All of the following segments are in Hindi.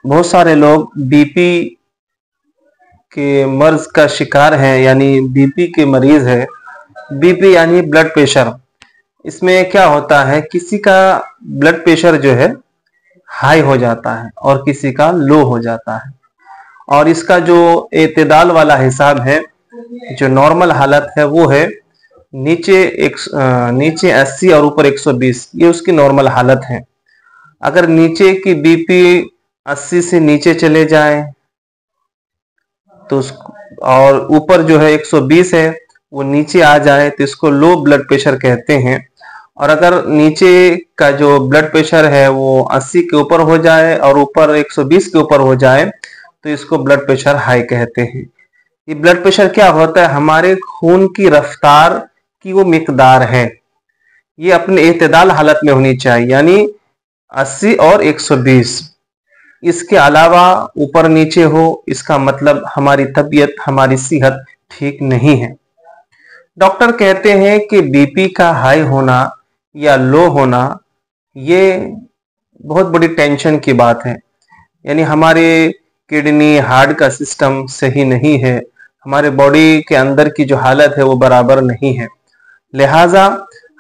बहुत सारे लोग बीपी के मर्ज का शिकार हैं, यानी बीपी के मरीज है। बीपी यानी ब्लड प्रेशर। इसमें क्या होता है, किसी का ब्लड प्रेशर जो है हाई हो जाता है और किसी का लो हो जाता है। और इसका जो एतदाल वाला हिसाब है, जो नॉर्मल हालत है, वो है नीचे 80 और ऊपर 120। ये उसकी नॉर्मल हालत है। अगर नीचे की बीपी 80 से नीचे चले जाए तो और ऊपर जो है 120 है वो नीचे आ जाए तो इसको लो ब्लड प्रेशर कहते हैं। और अगर नीचे का जो ब्लड प्रेशर है वो 80 के ऊपर हो जाए और ऊपर 120 के ऊपर हो जाए तो इसको ब्लड प्रेशर हाई कहते हैं। ये ब्लड प्रेशर क्या होता है, हमारे खून की रफ्तार की वो मिकदार है। ये अपने एतदाल हालत में होनी चाहिए, यानी 80 और 120। इसके अलावा ऊपर नीचे हो, इसका मतलब हमारी तबीयत, हमारी सेहत ठीक नहीं है। डॉक्टर कहते हैं कि बीपी का हाई होना या लो होना ये बहुत बड़ी टेंशन की बात है। यानी हमारे किडनी, हार्ट का सिस्टम सही नहीं है, हमारे बॉडी के अंदर की जो हालत है वो बराबर नहीं है। लिहाजा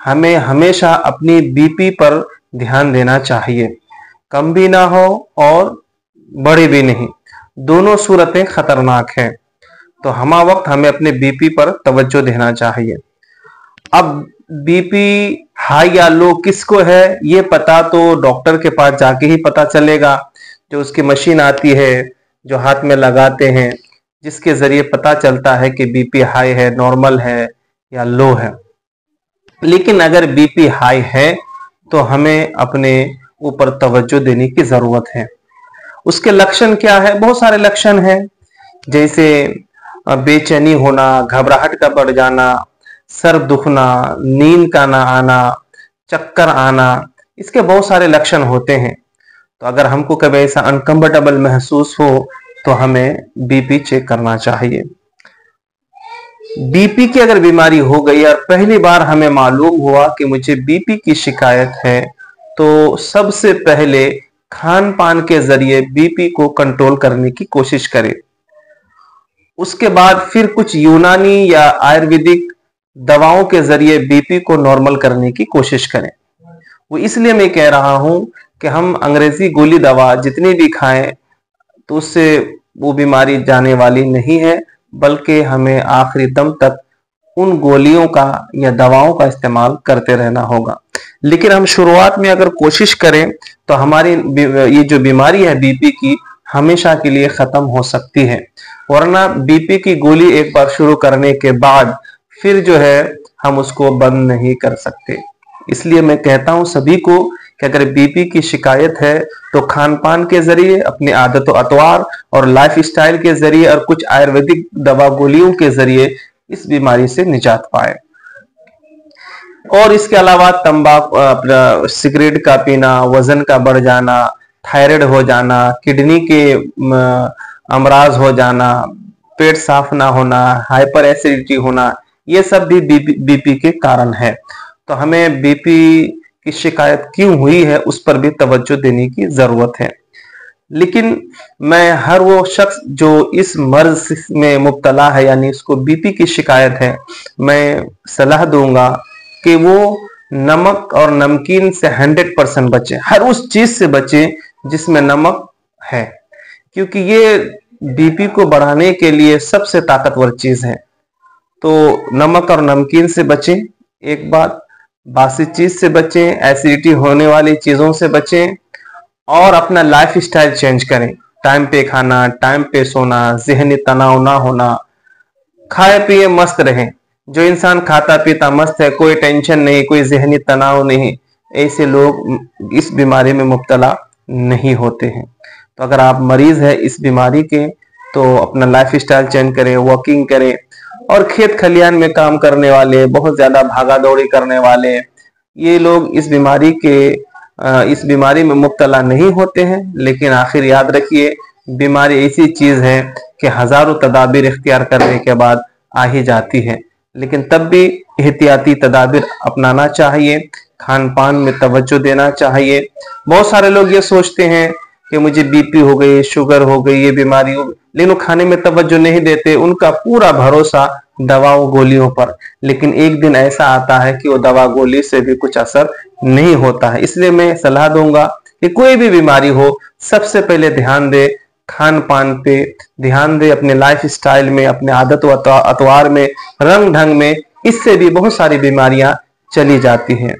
हमें हमेशा अपनी बीपी पर ध्यान देना चाहिए। कम भी ना हो और बड़े भी नहीं, दोनों सूरतें खतरनाक हैं। तो हमा वक्त हमें अपने बीपी पर तवज्जो देना चाहिए। अब बीपी हाई या लो किसको है ये पता तो डॉक्टर के पास जाके ही पता चलेगा। जो उसकी मशीन आती है जो हाथ में लगाते हैं, जिसके जरिए पता चलता है कि बीपी हाई है, नॉर्मल है या लो है। लेकिन अगर बीपी हाई है तो हमें अपने ऊपर तवज्जो देने की जरूरत है। उसके लक्षण क्या है? बहुत सारे लक्षण हैं, जैसे बेचैनी होना, घबराहट का बढ़ जाना, सर दुखना, नींद का ना आना, चक्कर आना, इसके बहुत सारे लक्षण होते हैं। तो अगर हमको कभी ऐसा अनकंफर्टेबल महसूस हो तो हमें बीपी चेक करना चाहिए। बीपी की अगर बीमारी हो गई और पहली बार हमें मालूम हुआ कि मुझे बीपी की शिकायत है, तो सबसे पहले खान पान के जरिए बीपी को कंट्रोल करने की कोशिश करें। उसके बाद फिर कुछ यूनानी या आयुर्वेदिक दवाओं के जरिए बीपी को नॉर्मल करने की कोशिश करें। वो इसलिए मैं कह रहा हूं कि हम अंग्रेजी गोली दवा जितनी भी खाएं तो उससे वो बीमारी जाने वाली नहीं है, बल्कि हमें आखिरी दम तक उन गोलियों का या दवाओं का इस्तेमाल करते रहना होगा। लेकिन हम शुरुआत में अगर कोशिश करें तो हमारी ये जो बीमारी है बीपी की हमेशा के लिए खत्म हो सकती है। वरना बीपी की गोली एक बार शुरू करने के बाद फिर जो है हम उसको बंद नहीं कर सकते। इसलिए मैं कहता हूं सभी को कि अगर बीपी की शिकायत है तो खान पान के जरिए, अपनी आदत अतवार और लाइफ स्टाइल के जरिए और कुछ आयुर्वेदिक दवा गोलियों के जरिए इस बीमारी से निजात पाए। और इसके अलावा तंबाकू, अपना सिगरेट का पीना, वजन का बढ़ जाना, थायराइड हो जाना, किडनी के अमराज हो जाना, पेट साफ ना होना, हाइपर एसिडिटी होना, ये सब भी बीपी के कारण है। तो हमें बीपी की शिकायत क्यों हुई है उस पर भी तवज्जो देने की जरूरत है। लेकिन मैं हर वो शख्स जो इस मर्ज में मुब्तला है, यानी इसको बीपी की शिकायत है, मैं सलाह दूंगा कि वो नमक और नमकीन से 100% बचे। हर उस चीज से बचे जिसमें नमक है, क्योंकि ये बीपी को बढ़ाने के लिए सबसे ताकतवर चीज है। तो नमक और नमकीन से बचें। एक बात, बासी चीज से बचें, एसिडिटी होने वाली चीजों से बचें और अपना लाइफ स्टाइल चेंज करें। टाइम पे खाना, टाइम पे सोना, जहनी तनाव ना होना, खाए पिए मस्त रहें। जो इंसान खाता पीता मस्त है, कोई टेंशन नहीं, कोई जहनी तनाव नहीं, ऐसे लोग इस बीमारी में मुब्तला नहीं होते हैं। तो अगर आप मरीज है इस बीमारी के तो अपना लाइफ स्टाइल चेंज करें, वॉकिंग करें। और खेत खलियान में काम करने वाले, बहुत ज्यादा भागा दौड़ी करने वाले, ये लोग इस बीमारी में मुब्तला नहीं होते हैं। लेकिन आखिर याद रखिए, बीमारी ऐसी चीज है कि हजारों तदाबीर इख्तियार करने के बाद आ ही जाती है। लेकिन तब भी एहतियाती तदाबीर अपनाना चाहिए, खान पान में तवज्जो देना चाहिए। बहुत सारे लोग ये सोचते हैं कि मुझे बीपी हो गई, शुगर हो गई, ये बीमारी हो गई, लेकिन वो खाने में तवज्जो नहीं देते, उनका पूरा भरोसा दवाओं गोलियों पर। लेकिन एक दिन ऐसा आता है कि वो दवा गोली से भी कुछ असर नहीं होता है। इसलिए मैं सलाह दूंगा कि कोई भी बीमारी हो, सबसे पहले ध्यान दे खान पान पे, ध्यान दे अपने लाइफ स्टाइल में, अपने आदत अतवार में, रंग ढंग में। इससे भी बहुत सारी बीमारियां चली जाती हैं।